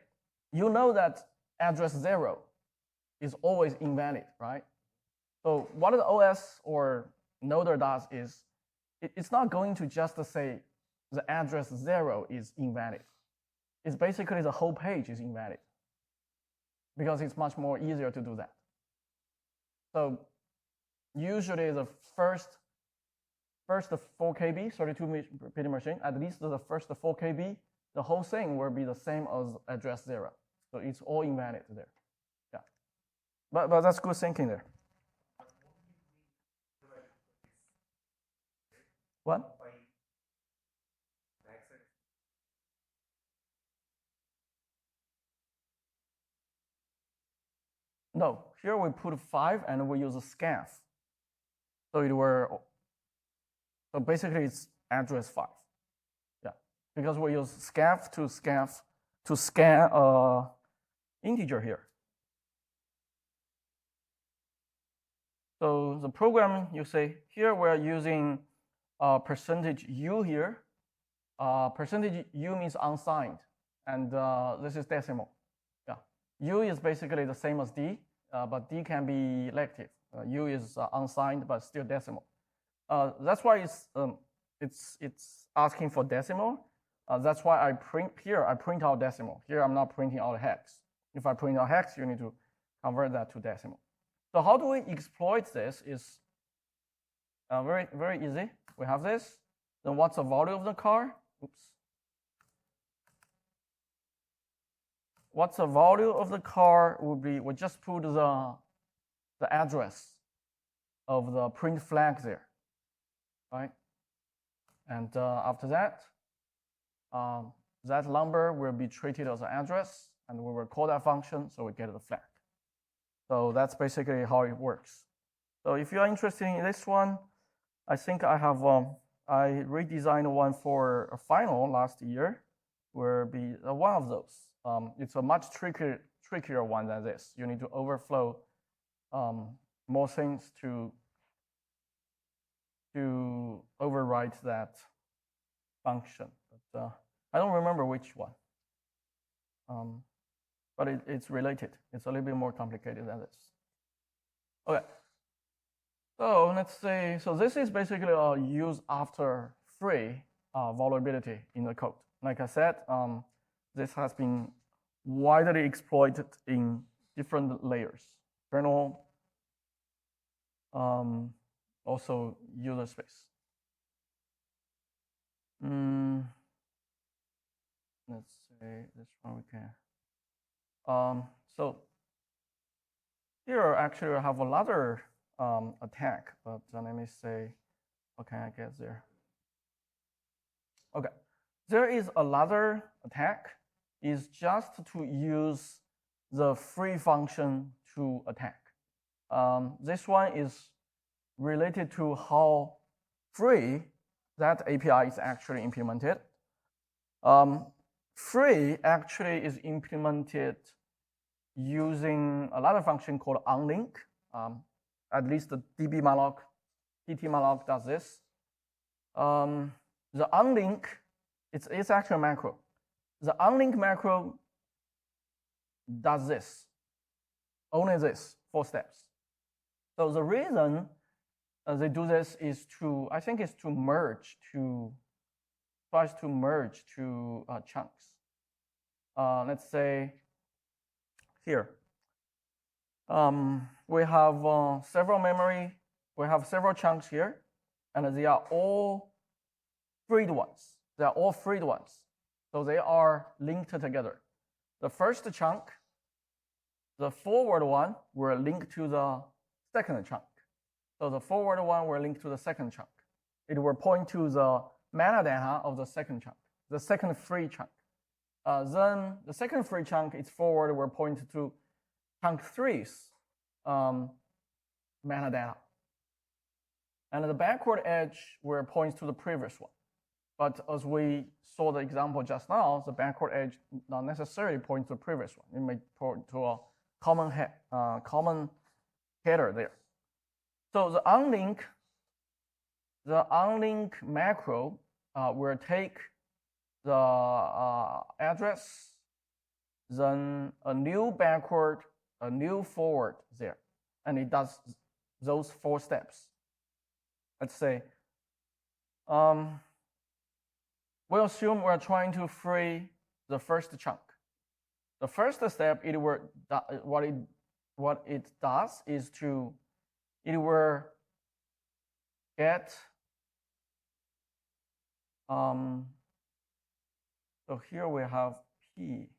you know that address 0 is always invalid, right? So what the OS or Noder does is it's not going to just say the address 0 is invalid. It's basically the whole page is invalid because it's much more easier to do that. So usually the first 4 KB, 32-bit machine, at least the first 4 KB, the whole thing will be the same as address 0. So it's all invalid there. Yeah, but that's good thinking there. What? No, here we put 5 and we use a scanf. So basically it's address 5. Yeah, because we use scanf to scan integer here. So the program, you say here we're using percentage %u here. Percentage %u means unsigned, and this is decimal. Yeah, u is basically the same as d, but d can be elective. U is unsigned but still decimal. That's why it's asking for decimal. That's why I print out decimal. Here I'm not printing out hex. If I print out hex, you need to convert that to decimal. So how do we exploit this? Is very, very easy. We have this. Then what's the value of the car? Oops. What's the value of the car would be, we just put the address of the print flag there, right? And after that, that number will be treated as an address, and we will call that function, so we get the flag. So that's basically how it works. So if you are interested in this one, I think I have I redesigned one for a final last year. Will be one of those. It's a much trickier one than this. You need to overflow more things to overwrite that function. But I don't remember which one. But it's related. It's a little bit more complicated than this. Okay. So let's say, so this is basically a use after free vulnerability in the code. Like I said, this has been widely exploited in different layers. Kernel, also user space. Let's say this one we can. So here actually I have another attack, but let me say, what can I get there? Okay, there is another attack. Is just to use the free function to attack. This one is related to how free that API is actually implemented. Free actually is implemented using another function called onLink. At least the dbmalloc, ptmalloc does this. The onLink, it's actually a macro. The onLink macro does this, only this, 4 steps. So the reason they do this is to, I think it's to merge, tries to merge two chunks. Let's say here, we have several memory, we have several chunks here, and they are all freed ones. They are all freed ones. So they are linked together. The first chunk, the forward one, will link to the second chunk. So the forward one will link to the second chunk. It will point to the metadata of the second chunk, the second free chunk. Then the second free chunk, its forward will point to chunk 3's metadata. And the backward edge will point to the previous one. But as we saw the example just now, the backward edge not necessarily point to the previous one. It may point to a common header there. So the onLink macro will take the address, then a new backward, a new forward there, and it does those 4 steps. Let's say, we'll assume we're trying to free the first chunk. The first step, what it does is it will get, so here we have P.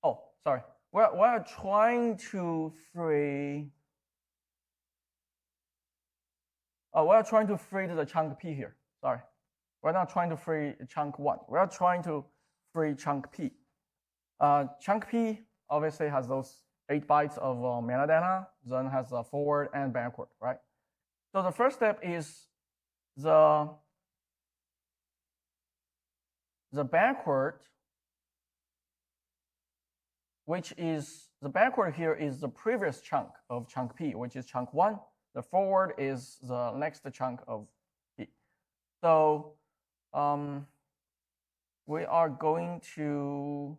Oh, sorry. We're trying to free, we're trying to free the chunk P here. Sorry. We're not trying to free chunk 1. We're trying to free chunk P. Chunk P obviously has those 8 bytes of metadata, then has a forward and backward, right? So the first step is the backward, which is, the backward here is the previous chunk of chunk P, which is chunk 1. The forward is the next chunk of P. So we are going to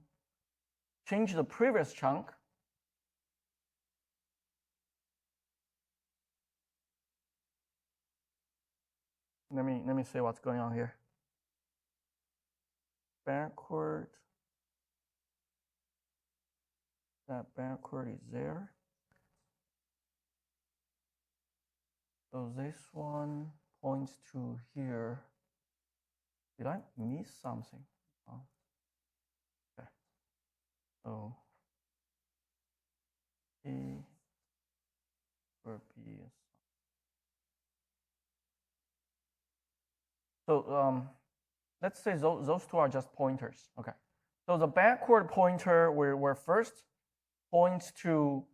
change the previous chunk. Let me see what's going on here. Backward. That backward is there. So this one points to here. Did I miss something? Oh. Okay. So A or B is. So let's say those two are just pointers. Okay. So the backward pointer will first points to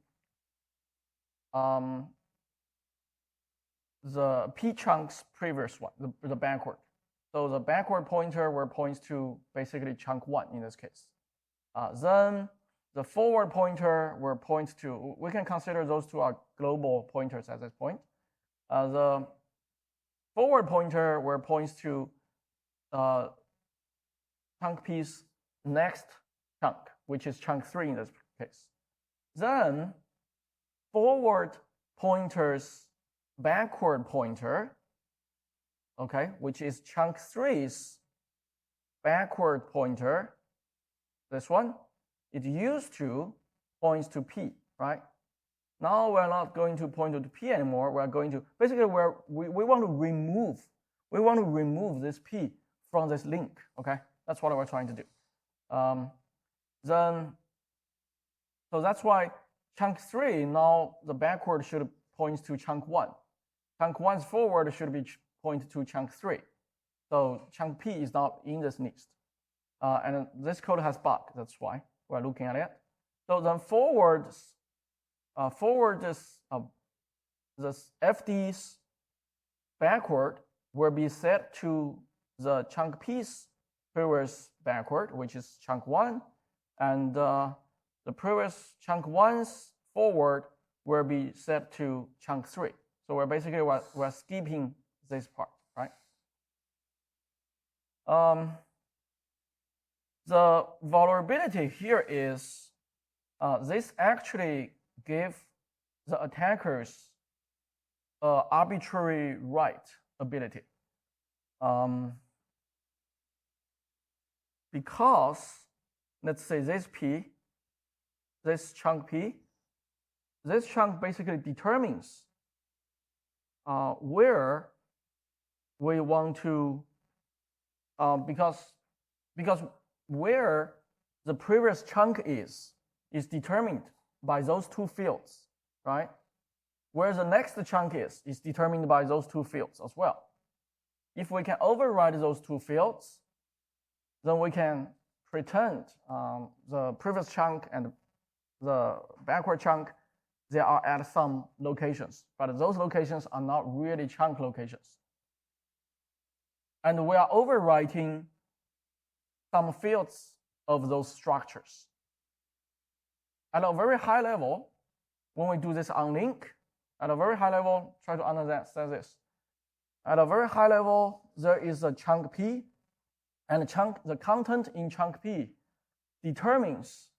the P chunk's previous one, the backward. So the backward pointer will point to basically chunk 1 in this case. Then the forward pointer will point to, we can consider those two are global pointers at this point. The forward pointer will point to chunk P's next chunk, which is chunk 3 in this case. Then forward pointer's backward pointer, okay, which is chunk 3's backward pointer, this one, it used to points to P, right? Now we're not going to point to P anymore. We're going to basically we want to remove this P from this link. Okay, that's what we're trying to do. Then so that's why chunk 3 now the backward should point to chunk 1. Chunk 1's forward should be point to chunk 3. So chunk P is not in this list. And this code has bug. That's why we're looking at it. So then this FD's backward will be set to the chunk P's previous backward, which is chunk 1, and the previous chunk 1's forward will be set to chunk 3. So we're skipping this part, right? The vulnerability here is this actually gives the attackers arbitrary write ability. Because let's say this chunk P, this chunk basically determines where we want to, because where the previous chunk is determined by those two fields, right? Where the next chunk is determined by those two fields as well. If we can override those two fields, then we can pretend the previous chunk and the backward chunk, they are at some locations, but those locations are not really chunk locations. And we are overwriting some fields of those structures. At a very high level, when we do this on link, at a very high level, try to understand this. At a very high level, there is a chunk P, and the content in chunk P determines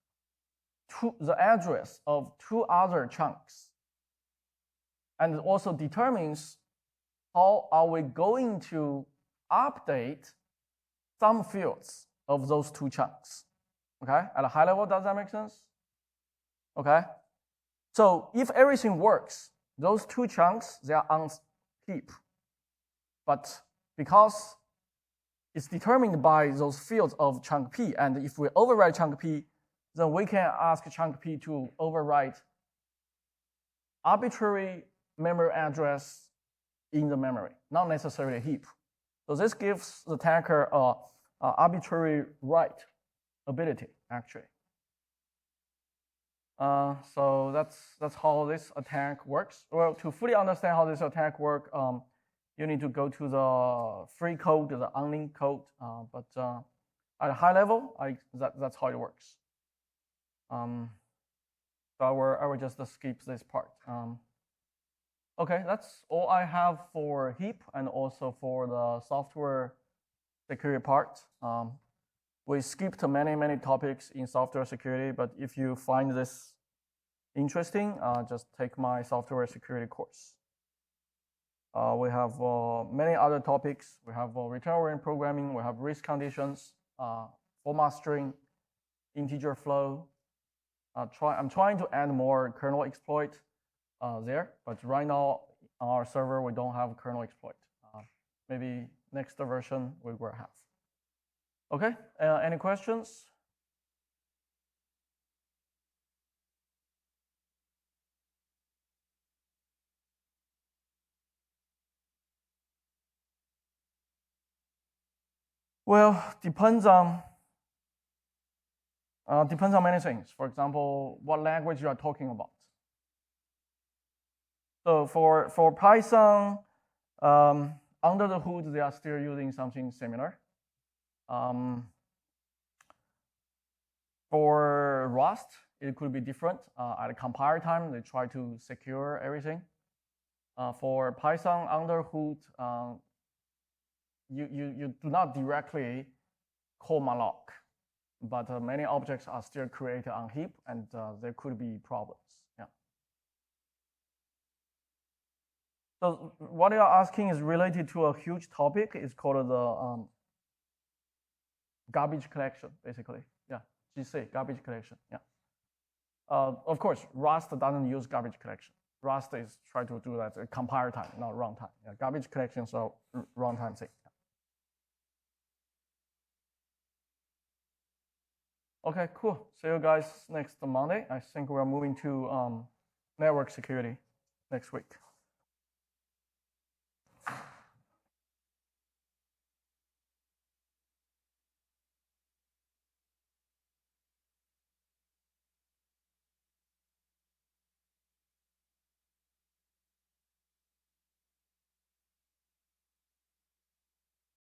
the address of two other chunks, and it also determines how are we going to update some fields of those two chunks. Okay, at a high level, does that make sense? Okay, so if everything works, those two chunks, they are on heap, but because it's determined by those fields of chunk P, and if we override chunk P, then we can ask chunk P to overwrite arbitrary memory address in the memory, not necessarily a heap. So this gives the attacker a arbitrary write ability, actually. So that's how this attack works. Well, to fully understand how this attack works, you need to go to the free code, the unlinked code. But at a high level, that's how it works. So I will just skip this part. Okay, that's all I have for heap and also for the software security part. We skipped many topics in software security, but if you find this interesting, just take my software security course. We have many other topics. We have return-oriented programming. We have risk conditions, format string, integer flow. I'm trying to add more kernel exploit there, but right now on our server we don't have kernel exploit. Maybe next version we will have. Okay, any questions? Well, depends on many things. For example, what language you are talking about. So for Python, under the hood, they are still using something similar. For Rust, it could be different. At compile time, they try to secure everything. For Python under hood, you do not directly call malloc, but many objects are still created on heap, and there could be problems. Yeah. So what you are asking is related to a huge topic. It's called the garbage collection, basically. Yeah, GC, garbage collection. Yeah. Of course, Rust doesn't use garbage collection. Rust is try to do that at compile time, not runtime. Yeah, garbage collection, so runtime thing. Okay, cool. See you guys next Monday. I think we're moving to network security next week.